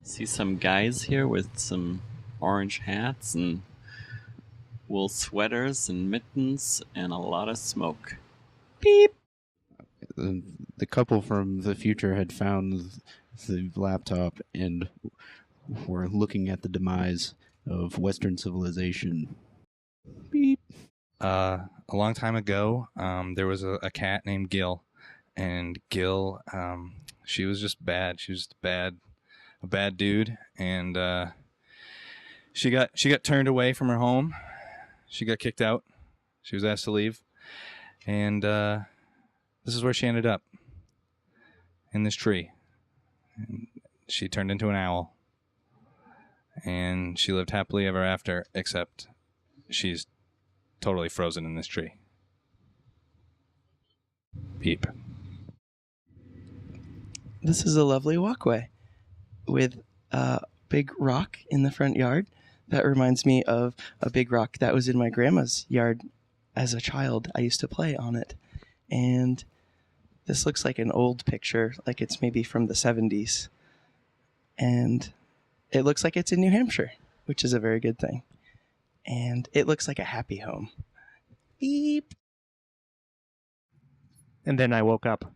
See some guys here with some orange hats and wool sweaters and mittens and a lot of smoke. Beep! The couple from the future had found the laptop and were looking at the demise of Western civilization. Beep. A long time ago, there was a cat named Gil, and Gil, she was just bad. She was a bad dude, and she got turned away from her home. She got kicked out. She was asked to leave, and this is where she ended up, in this tree. And she turned into an owl, and she lived happily ever after, except she's totally frozen in this tree. Beep. This is a lovely walkway with a big rock in the front yard. That reminds me of a big rock that was in my grandma's yard as a child. I used to play on it. And this looks like an old picture, like it's maybe from the 70s. And it looks like it's in New Hampshire, which is a very good thing. And it looks like a happy home. Beep. And then I woke up.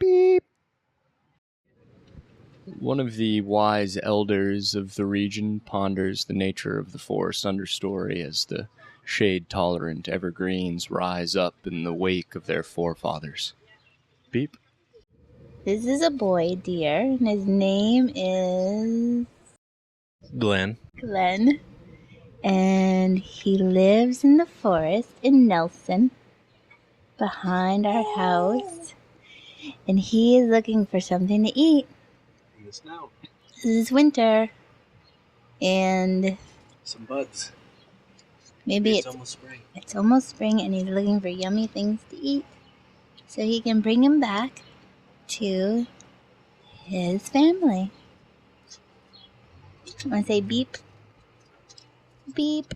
Beep. One of the wise elders of the region ponders the nature of the forest understory as the shade-tolerant evergreens rise up in the wake of their forefathers. Beep. This is a boy deer, and his name is Glenn. And he lives in the forest in Nelson, behind our house. And he is looking for something to eat. In the snow. This is winter. And Some bugs. maybe It's almost spring. it's almost spring, and he's looking for yummy things to eat. So he can bring him back to his family. Want to say beep? Beep.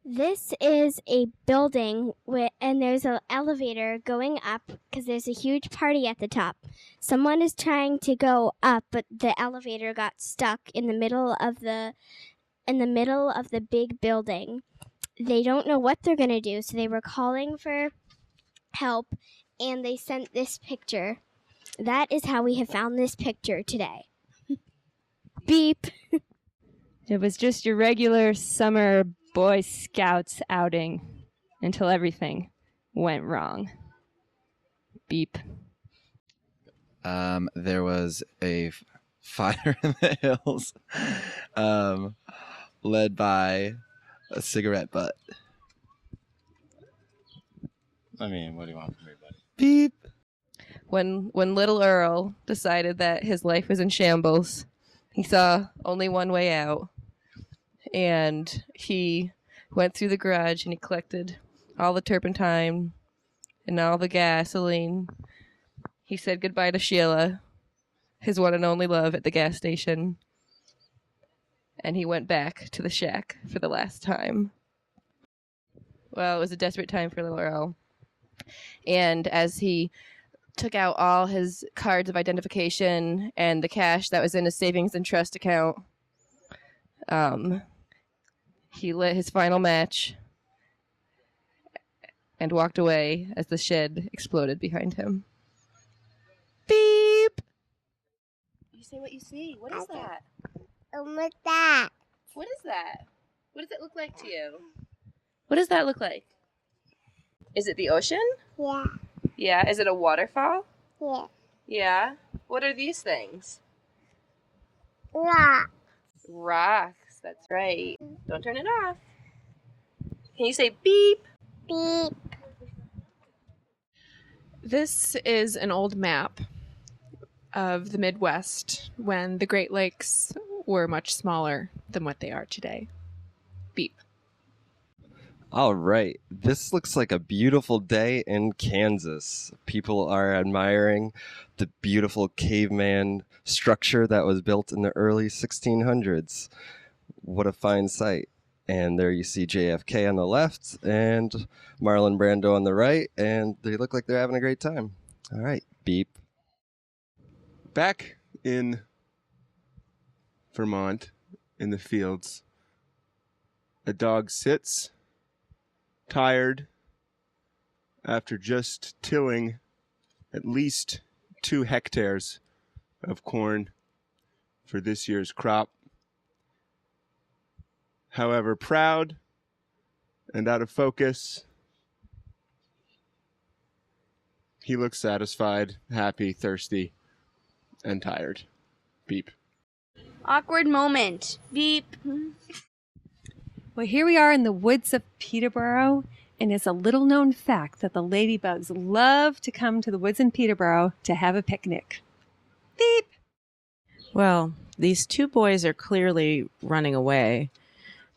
This is a building and there's an elevator going up because there's a huge party at the top. Someone is trying to go up, but the elevator got stuck in the middle of the big building. They don't know what they're going to do, so they were calling for help, and they sent this picture. That is how we have found this picture today. Beep. It was just your regular summer Boy Scouts outing until everything went wrong. Beep. There was a fire in the hills led by a cigarette butt. I mean, what do you want from me, buddy? Beep. When little Earl decided that his life was in shambles, he saw only one way out. And he went through the garage and he collected all the turpentine and all the gasoline. He said goodbye to Sheila, his one and only love, at the gas station. And he went back to the shack for the last time. Well, it was a desperate time for little Earl. And as he took out all his cards of identification and the cash that was in his savings and trust account, he lit his final match and walked away as the shed exploded behind him. Beep! You say what you see. What is that? What's that? What is that? What does it look like to you? What does that look like? Is it the ocean? Yeah. Yeah. Is it a waterfall? Yeah. Yeah. What are these things? Rock. Rocks. That's right. Don't turn it off. Can you say beep? Beep. This is an old map of the Midwest when the Great Lakes were much smaller than what they are today. Beep. All right. This looks like a beautiful day in Kansas. People are admiring the beautiful caveman structure that was built in the early 1600s. What a fine sight. And there you see JFK on the left and Marlon Brando on the right, and they look like they're having a great time. All right, beep. Back in Vermont, in the fields, a dog sits, tired, after just tilling at least 2 hectares of corn for this year's crop. However, proud and out of focus, he looks satisfied, happy, thirsty, and tired. Beep. Awkward moment. Beep. Well, here we are in the woods of Peterborough, and it's a little known fact that the ladybugs love to come to the woods in Peterborough to have a picnic. Beep. Well, these 2 boys are clearly running away.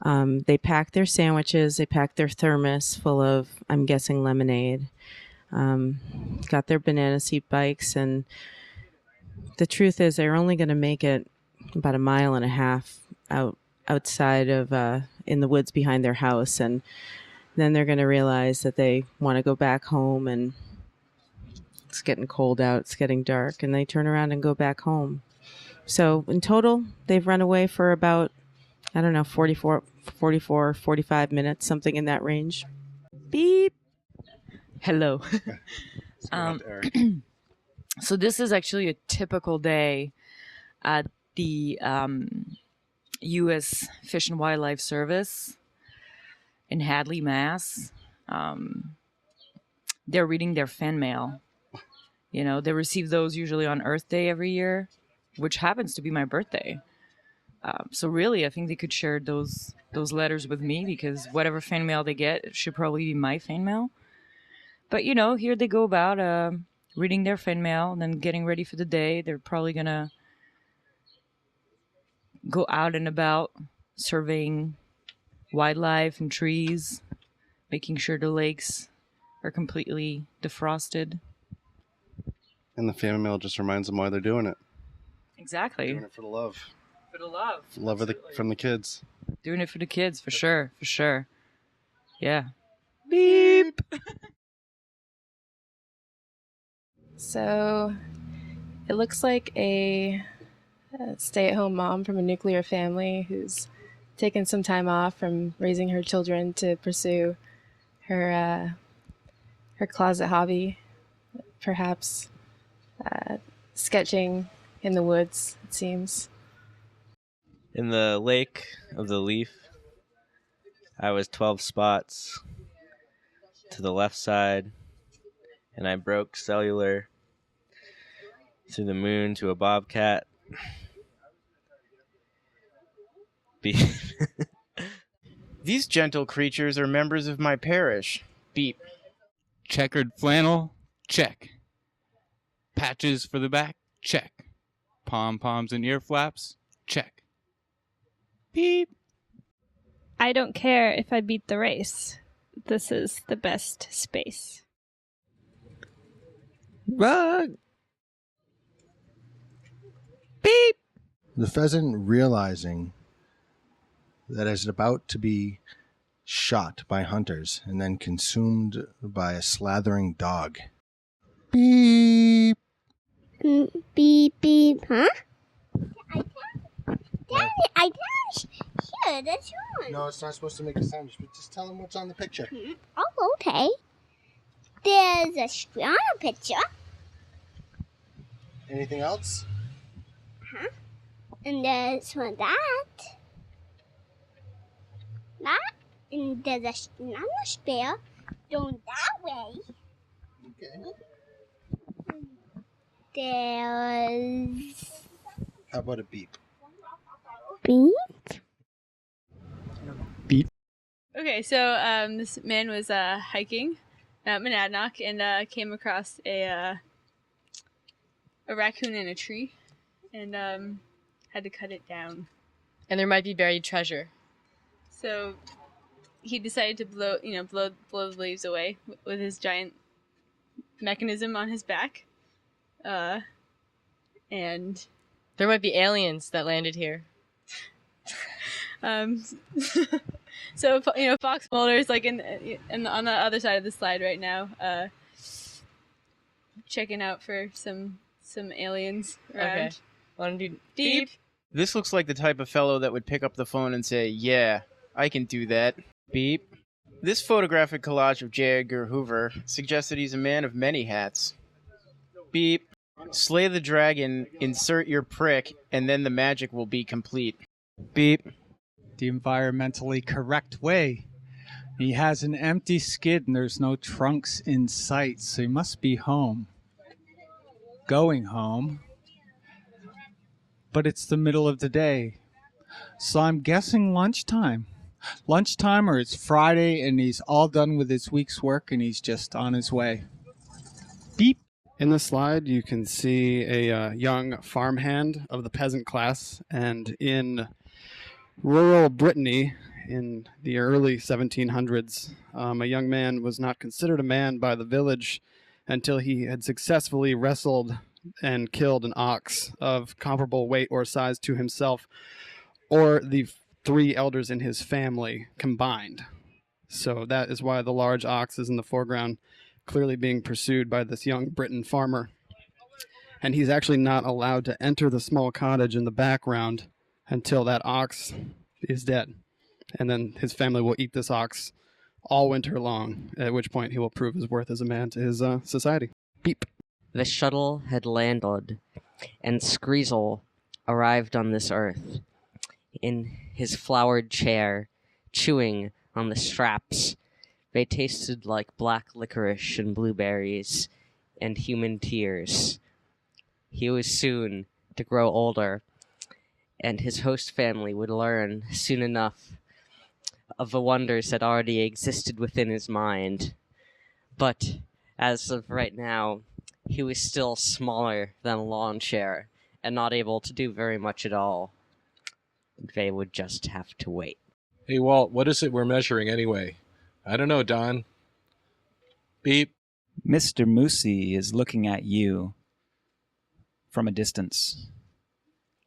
They packed their sandwiches, they packed their thermos full of, I'm guessing, lemonade, got their banana seat bikes, and the truth is they're only going to make it about 1.5 miles outside of in the woods behind their house, and then they're going to realize that they want to go back home, and it's getting cold out, it's getting dark, and they turn around and go back home. So in total, they've run away for about, I don't know, 44, 45 minutes, something in that range. Beep. Hello. So this is actually a typical day at the U.S. Fish and Wildlife Service in Hadley, Mass. They're reading their fan mail. You know, they receive those usually on Earth Day every year, which happens to be my birthday. So really, I think they could share those letters with me, because whatever fan mail they get, it should probably be my fan mail. But, you know, here they go about reading their fan mail and then getting ready for the day. They're probably going to go out and about surveying wildlife and trees, making sure the lakes are completely defrosted. And the fan mail just reminds them why they're doing it. Exactly. Doing it for the love. For the love. Love of from the kids. Doing it for the kids, for sure. For sure. Yeah. Beep. So it looks like a stay-at-home mom from a nuclear family who's taken some time off from raising her children to pursue her closet hobby, perhaps sketching in the woods, it seems. In the lake of the leaf, I was 12 spots to the left side, and I broke cellular through the moon to a bobcat. These gentle creatures are members of my parish. Beep. Checkered flannel, check. Patches for the back, check. Pom-poms and ear flaps, check. Beep. I don't care if I beat the race. This is the best space. Run! Beep! The pheasant, realizing that it's about to be shot by hunters and then consumed by a slathering dog. Beep! Beep, beep, huh? I dash. Here, that's yours. No, it's not supposed to make a sound. Just tell them what's on the picture. Oh, okay. There's a squirrel picture. Anything else? Huh? And there's one that. And there's another squirrel going that way. Okay. There's. How about a beep? Beep? Beep. Okay, so this man was hiking at Monadnock and came across a raccoon in a tree and had to cut it down. And there might be buried treasure. So he decided to blow the leaves away with his giant mechanism on his back. And there might be aliens that landed here. So Fox Mulder's like on the other side of the slide right now, checking out for some aliens around. Okay. Want to do Beep. This looks like the type of fellow that would pick up the phone and say, "Yeah, I can do that." Beep. This photographic collage of J. Edgar Hoover suggests that he's a man of many hats. Beep. Slay the dragon, insert your prick, and then the magic will be complete. Beep. The environmentally correct way. He has an empty skid and there's no trunks in sight, so he must be home. Going home. But it's the middle of the day. So I'm guessing lunchtime. Lunchtime, or it's Friday and he's all done with his week's work and he's just on his way. Beep. In the slide, you can see a young farmhand of the peasant class, and in rural Brittany in the early 1700s, a young man was not considered a man by the village until he had successfully wrestled and killed an ox of comparable weight or size to himself or the 3 elders in his family combined. So that is why the large ox is in the foreground, clearly being pursued by this young Briton farmer. And he's actually not allowed to enter the small cottage in the background until that ox is dead. And then his family will eat this ox all winter long, at which point he will prove his worth as a man to his society. Beep. The shuttle had landed, and Screezel arrived on this earth, in his flowered chair, chewing on the straps. They tasted like black licorice and blueberries and human tears. He was soon to grow older, and his host family would learn soon enough of the wonders that already existed within his mind. But as of right now, he was still smaller than a lawn chair and not able to do very much at all. They would just have to wait. Hey, Walt, what is it we're measuring anyway? I don't know, Don. Beep. Mr. Moosey is looking at you from a distance,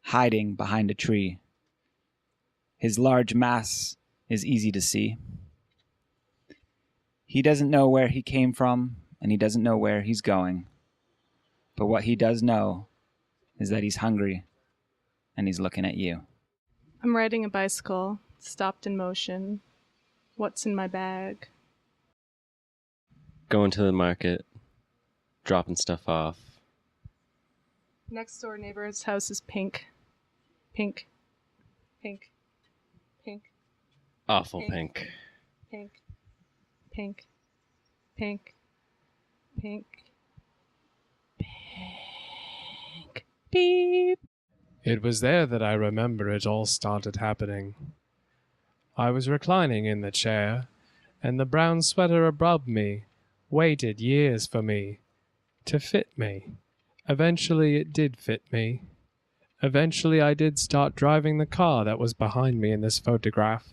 hiding behind a tree. His large mass is easy to see. He doesn't know where he came from, and he doesn't know where he's going. But what he does know is that he's hungry, and he's looking at you. I'm riding a bicycle, stopped in motion. What's in my bag? Going to the market, dropping stuff off. Next door neighbor's house is pink. Pink. Pink. Pink. Awful pink. Pink. Pink. Pink. Pink. Pink. Beep. It was there that I remember it all started happening. I was reclining in the chair, and the brown sweater above me waited years for me to fit me. Eventually it did fit me. Eventually I did start driving the car that was behind me in this photograph,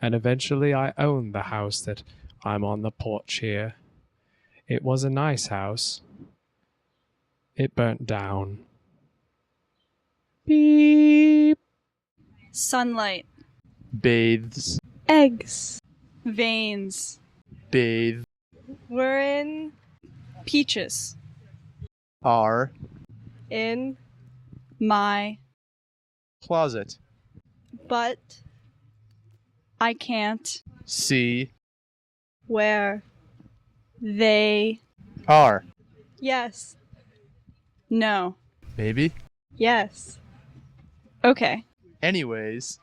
and eventually I owned the house that I'm on the porch here. It was a nice house. It burnt down. Beep. Sunlight. Bathes. Eggs. Veins. Bathe. We're in peaches. Are. In my Closet. but I can't See. where they Are. yes no Maybe. yes okay. Anyways,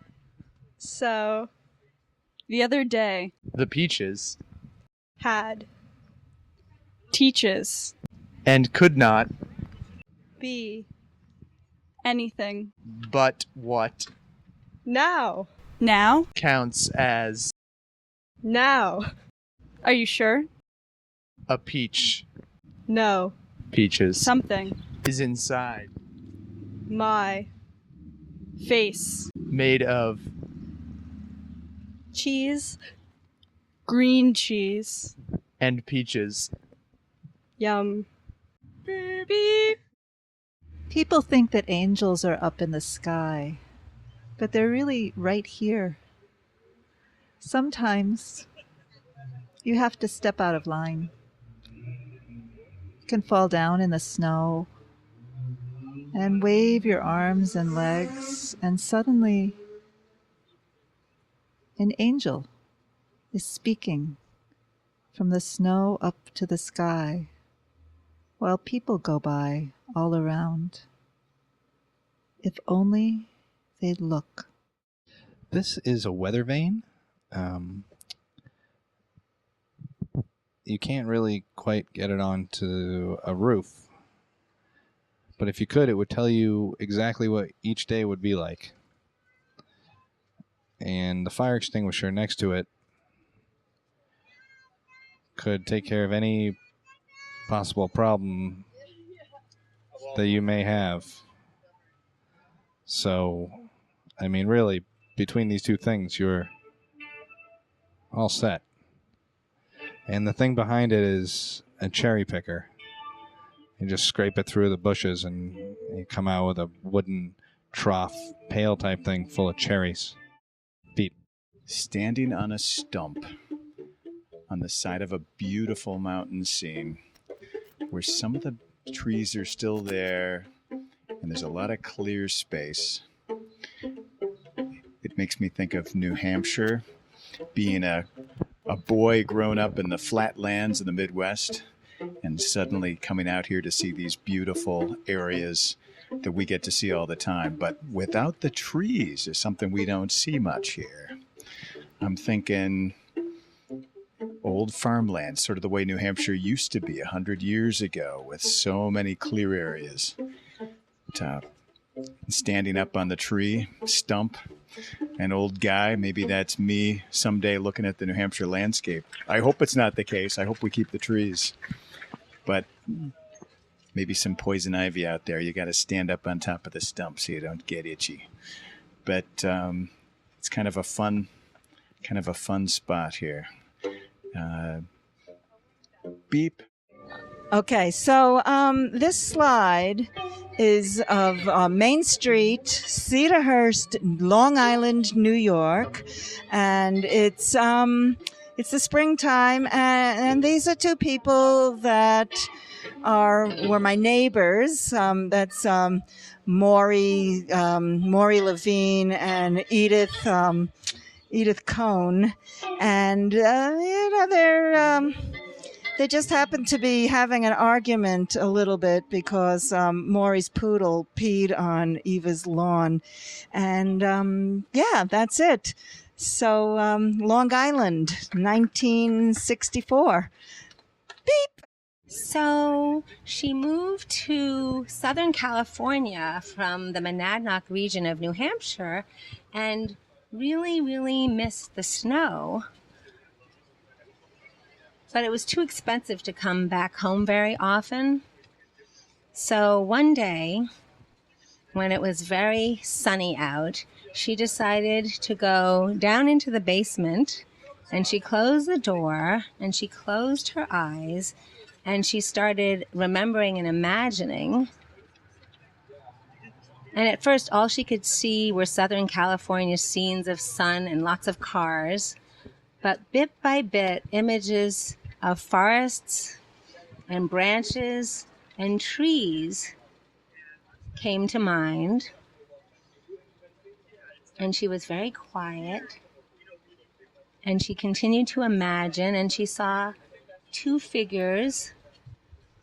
So the other day the peaches. had teaches And could not. be anything But what now counts as now. Are you sure? a peach. No. Peaches. Something. Is inside. My face. Made of. Cheese. Green cheese. And peaches. Yum. Beep. People think that angels are up in the sky, but they're really right here. Sometimes you have to step out of line. You can fall down in the snow and wave your arms and legs, and suddenly an angel is speaking from the snow up to the sky, while people go by all around. If only they'd look. This is a weather vane. You can't really quite get it onto a roof. But if you could, it would tell you exactly what each day would be like. And the fire extinguisher next to it could take care of any possible problem that you may have. So, I mean, really, between these two things, you're all set. And the thing behind it is a cherry picker. You just scrape it through the bushes and you come out with a wooden trough, pail type thing full of cherries. Beep. Standing on a stump on the side of a beautiful mountain scene where some of the trees are still there and there's a lot of clear space. It makes me think of New Hampshire, being a boy grown up in the flatlands of the Midwest and suddenly coming out here to see these beautiful areas that we get to see all the time. But without the trees is something we don't see much here. I'm thinking old farmland, sort of the way New Hampshire used to be 100 years ago, with so many clear areas. Standing up on the tree stump, an old guy, maybe that's me someday looking at the New Hampshire landscape. I hope it's not the case. I hope we keep the trees. But maybe some poison ivy out there. You got to stand up on top of the stump so you don't get itchy. But it's kind of a fun spot here. Beep. Okay, so this slide is of Main Street, Cedarhurst, Long Island, New York, and it's the springtime, and these are two people that were my neighbors. That's Maury Levine and Edith Cohn, and they just happened to be having an argument a little bit because Maury's poodle peed on Eva's lawn. And that's it. So Long Island, 1964. Beep. So she moved to Southern California from the Monadnock region of New Hampshire and really, really missed the snow. But it was too expensive to come back home very often. So one day, when it was very sunny out, she decided to go down into the basement, and she closed the door, and she closed her eyes, and she started remembering and imagining. And at first, all she could see were Southern California scenes of sun and lots of cars. But bit by bit, images of forests and branches and trees came to mind. And she was very quiet. And she continued to imagine, and she saw two figures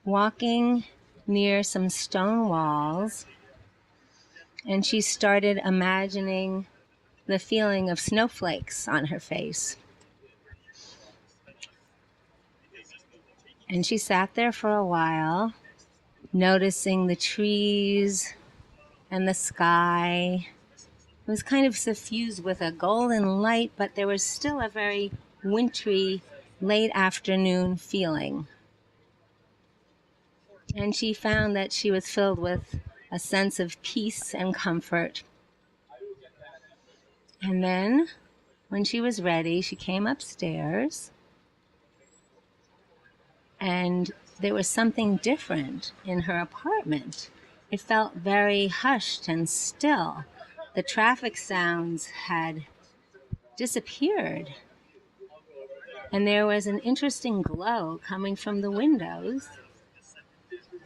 walking near some stone walls. And she started imagining the feeling of snowflakes on her face. And she sat there for a while, noticing the trees and the sky. It was kind of suffused with a golden light, but there was still a very wintry, late afternoon feeling. And she found that she was filled with a sense of peace and comfort. And then, when she was ready, she came upstairs. And there was something different in her apartment. It felt very hushed and still. The traffic sounds had disappeared. And there was an interesting glow coming from the windows.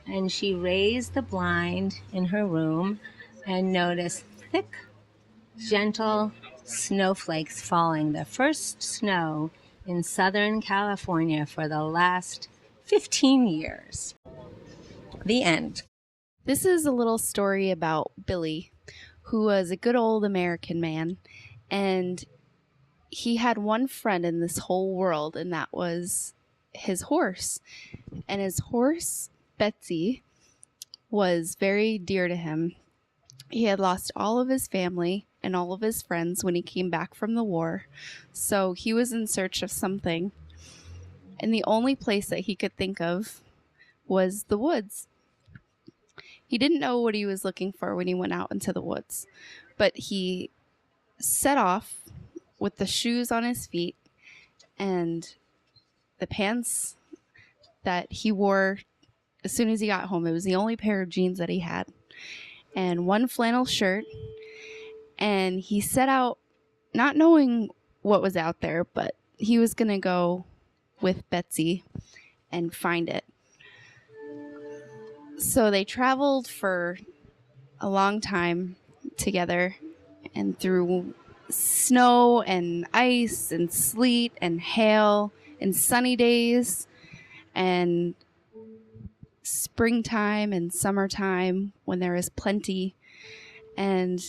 and she raised the blind in her room and noticed thick, gentle snowflakes falling, the first snow in Southern California for the last 15 years. The end. This is a little story about Billy, who was a good old American man, and he had one friend in this whole world, and that was his horse. And his horse, Betsy, was very dear to him. He had lost all of his family and all of his friends when he came back from the war, so he was in search of something. And the only place that he could think of was the woods. He didn't know what he was looking for when he went out into the woods, but he set off with the shoes on his feet and the pants that he wore as soon as he got home. It was the only pair of jeans that he had, and one flannel shirt. And he set out not knowing what was out there, but he was going to go with Betsy and find it. So they traveled for a long time together, and through snow and ice and sleet and hail and sunny days and springtime and summertime when there is plenty. And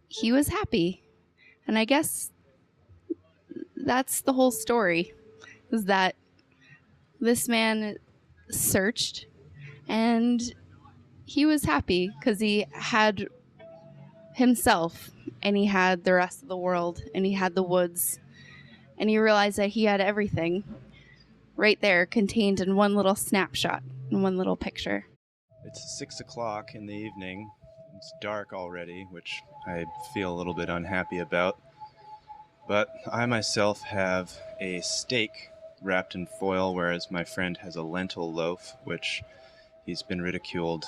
he was happy. And I guess that's the whole story, is that this man searched and he was happy because he had himself and he had the rest of the world and he had the woods, and he realized that he had everything right there contained in one little snapshot, in one little picture. It's 6 o'clock in the evening. It's dark already, which I feel a little bit unhappy about. But I myself have a steak wrapped in foil, whereas my friend has a lentil loaf, which he's been ridiculed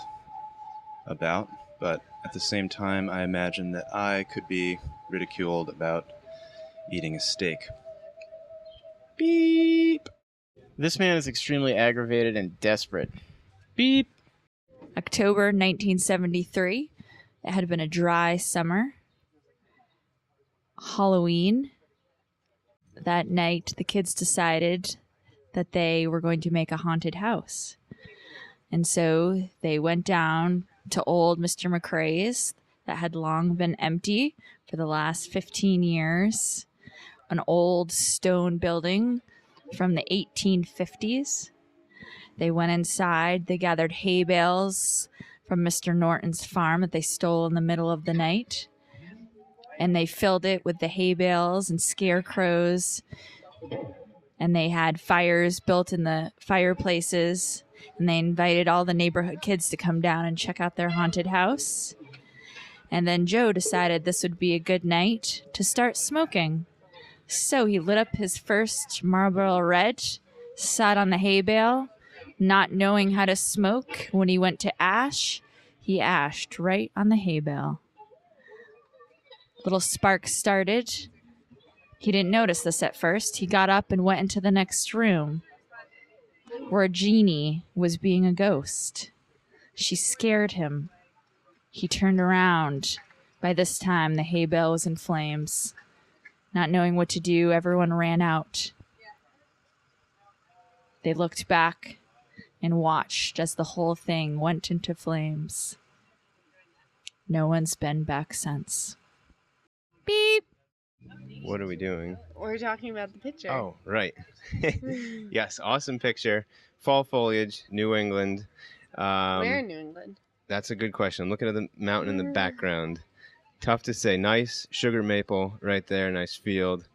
about. But at the same time, I imagine that I could be ridiculed about eating a steak. Beep. This man is extremely aggravated and desperate. Beep. October 1973. It had been a dry summer. Halloween. That night, the kids decided that they were going to make a haunted house. And so they went down to old Mr. McCrae's that had long been empty for the last 15 years. An old stone building from the 1850s. They went inside. They gathered hay bales from Mr. Norton's farm that they stole in the middle of the night. And they filled it with the hay bales and scarecrows. And they had fires built in the fireplaces. And they invited all the neighborhood kids to come down and check out their haunted house. And then Joe decided this would be a good night to start smoking. So he lit up his first Marlboro Red, sat on the hay bale, not knowing how to smoke. When he went to ash, he ashed right on the hay bale. Little sparks started. He didn't notice this at first. He got up and went into the next room, where a genie was being a ghost. She scared him. He turned around. By this time, the hay bale was in flames. Not knowing what to do, everyone ran out. They looked back and watched as the whole thing went into flames. No one's been back since. Beep. What are we doing? We're talking about the picture. Oh, right. Yes, awesome picture. Fall foliage, New England. Where in New England? That's a good question. I'm looking at the mountain in the background. Tough to say. Nice sugar maple right there. Nice field.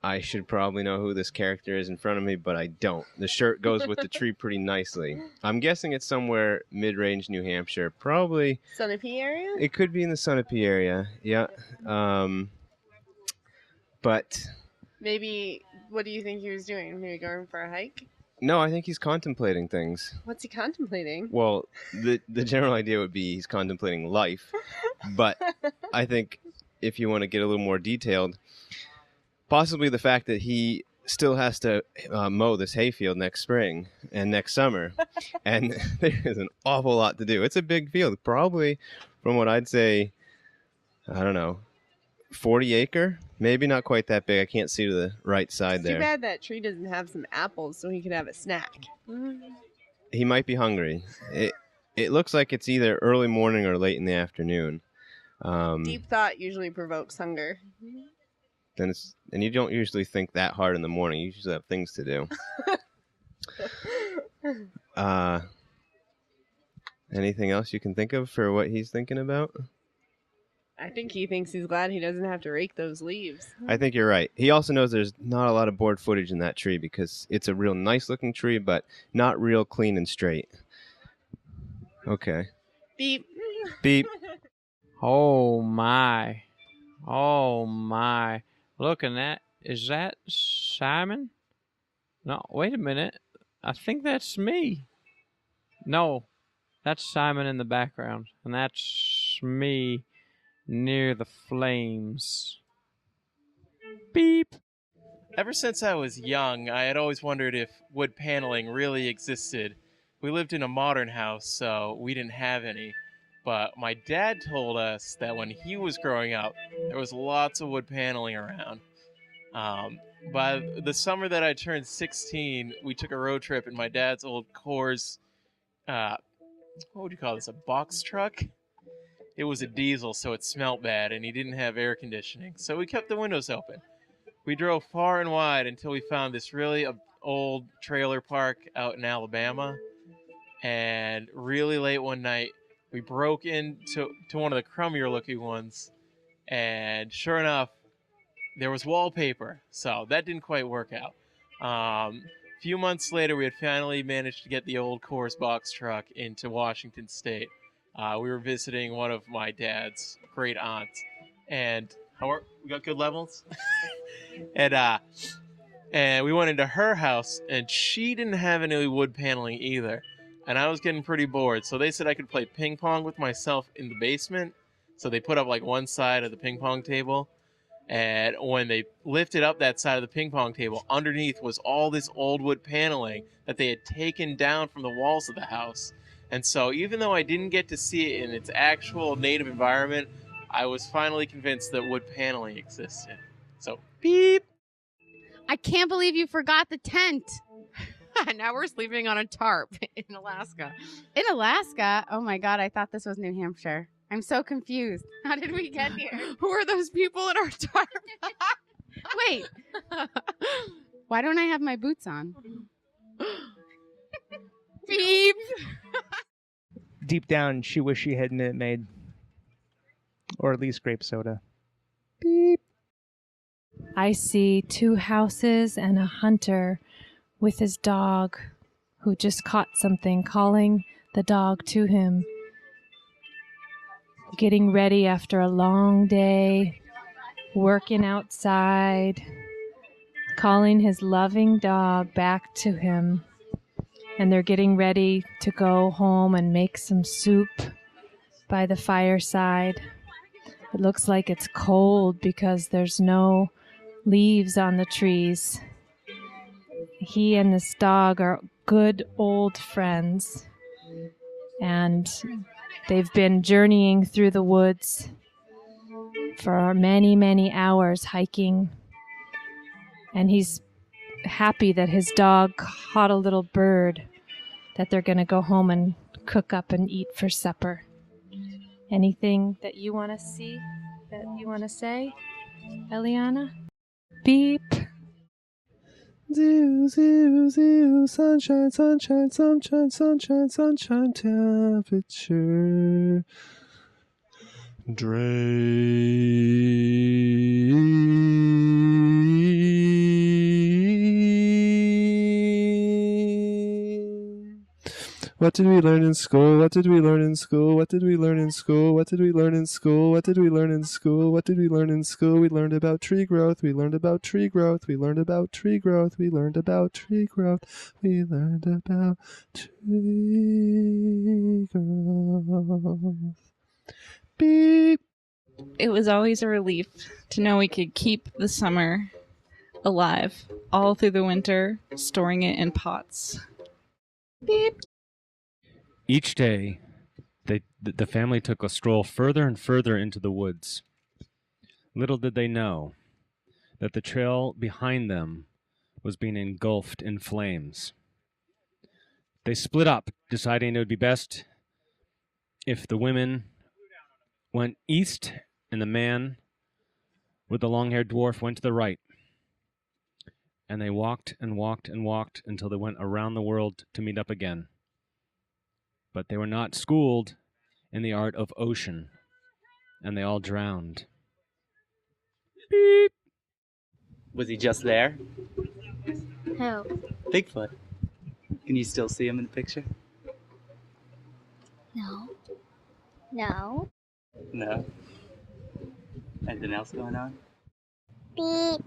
I should probably know who this character is in front of me, but I don't. The shirt goes with the tree pretty nicely. I'm guessing it's somewhere mid-range New Hampshire. Probably. Sunapee area? It could be in the Sunapee area. Yeah. But Maybe, what do you think he was doing? Maybe going for a hike? no, I think he's contemplating things. What's he contemplating? Well, the general idea would be he's contemplating life, but I think if you want to get a little more detailed, possibly the fact that he still has to mow this hayfield next spring and next summer, and there's an awful lot to do. It's a big field, probably from what I'd say, I don't know, 40 acre, maybe not quite that big. I can't see to the right side Too there. bad that tree doesn't have some apples so he could have a snack. He might be hungry. It looks like it's either early morning or late in the afternoon. Deep thought usually provokes hunger. And you don't usually think that hard in the morning. You usually have things to do. Anything else you can think of for what he's thinking about? I think he thinks he's glad he doesn't have to rake those leaves. I think you're right. He also knows there's not a lot of board footage in that tree because it's a real nice looking tree, but not real clean and straight. Okay. Beep. Beep. Oh my. Oh my. Look at that. Is that Simon? No, wait a minute. I think that's me. No, that's Simon in the background. And that's me near the flames. Beep. Ever since I was young, I had always wondered if wood paneling really existed. We lived in a modern house, so we didn't have any. But my dad told us that when he was growing up, there was lots of wood paneling around. By the summer that I turned 16, we took a road trip in my dad's old Coors, what would you call this, a box truck? It was a diesel, so it smelled bad, and he didn't have air conditioning, so we kept the windows open. We drove far and wide until we found this really old trailer park out in Alabama, and really late one night, we broke into one of the crummier looking ones, and sure enough, there was wallpaper, so that didn't quite work out. A few months later, we had finally managed to get the old Coors box truck into Washington State. We were visiting one of my dad's great aunts, and we got good levels. and we went into her house, and she didn't have any wood paneling either. And I was getting pretty bored, so they said I could play ping pong with myself in the basement. So they put up like one side of the ping pong table, and when they lifted up that side of the ping pong table, underneath was all this old wood paneling that they had taken down from the walls of the house. And so even though I didn't get to see it in its actual native environment, I was finally convinced that wood paneling existed. So, beep! I can't believe you forgot the tent. Now we're sleeping on a tarp in Alaska. In Alaska? Oh my God, I thought this was New Hampshire. I'm so confused. How did we get here? Who are those people in our tarp? Wait. Why don't I have my boots on? Beep. Deep down, she wished she had Minute Maid. Or at least grape soda. Beep. I see 2 houses and a hunter with his dog who just caught something, calling the dog to him. Getting ready after a long day, working outside, calling his loving dog back to him. And they're getting ready to go home and make some soup by the fireside. It looks like it's cold because there's no leaves on the trees. He and this dog are good old friends, and they've been journeying through the woods for many, many hours hiking, and he's happy that his dog caught a little bird that they're going to go home and cook up and eat for supper. Anything that you want to see, that you want to say, Eliana? Beep. Zoo, zoo, zoo, sunshine, sunshine, sunshine, sunshine, sunshine, temperature. What did we learn in school? What did we learn in school? What did we learn in school? What did we learn in school? What did we learn in school? What did we learn in school? We learned about tree growth. We learned about tree growth. We learned about tree growth. We learned about tree growth. We learned about tree growth. Beep. It was always a relief to know we could keep the summer alive all through the winter, storing it in pots. Beep. Each day, the family took a stroll further and further into the woods. Little did they know that the trail behind them was being engulfed in flames. They split up, deciding it would be best if the women went east and the man with the long-haired dwarf went to the right. And they walked and walked and walked until they went around the world to meet up again. But they were not schooled in the art of ocean, and they all drowned. Beep. Was he just there? Who? Bigfoot. Can you still see him in the picture? No. No. No. Anything else going on? Beep.